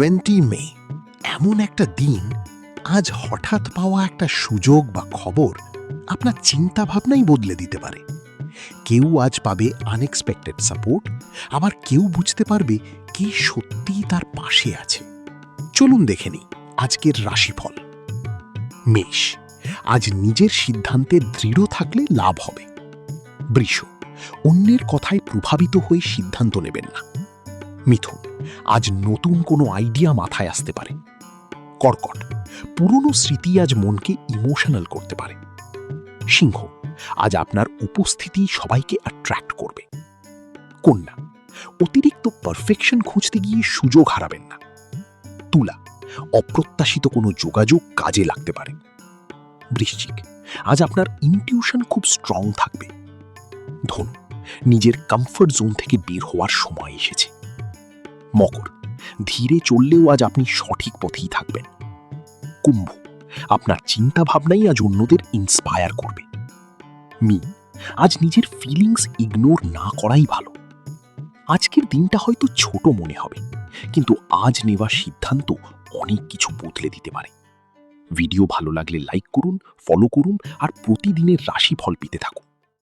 20 মে এমন একটা দিন, আজ হঠাৎ পাওয়া একটা সুযোগ বা খবর আপনার চিন্তা ভাবনাই বদলে দিতে পারে। কেউ আজ পাবে আনএক্সপেক্টেড সাপোর্ট, আবার কেউ বুঝতে পারবে কে সত্যিই তার পাশে আছে। চলুন দেখে নিই আজকের রাশিফল। মেষ, আজ নিজের সিদ্ধান্তে দৃঢ় থাকলে লাভ হবে। বৃষ, অন্যের কথায় প্রভাবিত হয়ে সিদ্ধান্ত নেবেন না। মিথুন, আজ নতুন কোনো আইডিয়া মাথায় আসতে পারে। কর্কট, পুরনো স্মৃতি আজ মনকে ইমোশনাল করতে পারে। সিংহ, আজ আপনার উপস্থিতি সবাইকে অ্যাট্রাক্ট করবে। কন্যা, অতিরিক্ত পারফেকশন খুঁজতে গিয়ে সুযোগ হারাবেন না। তুলা, অপ্রত্যাশিত কোনো যোগাযোগ কাজে লাগতে পারে। বৃশ্চিক, আজ আপনার ইনটিউশন খুব স্ট্রং থাকবে। ধনু, নিজের কমফর্ট জোন থেকে বের হওয়ার সময় এসেছে। মকর, ধীরে চললেও আজ আপনি সঠিক পথেই থাকবেন। কুম্ভ, আপনার চিন্তা ভাবনাই আজ অন্যদের ইন্সপায়ার করবে। মীন, আজ নিজের ফিলিংস ইগনোর না করাই ভালো। আজকের দিনটা হয়তো ছোট মনে হবে, কিন্তু আজ নেওয়া সিদ্ধান্ত অনেক কিছু বদলে দিতে পারে। ভিডিও ভালো লাগলে লাইক করুন, ফলো করুন আর প্রতিদিনের রাশিফল পেতে থাকুন।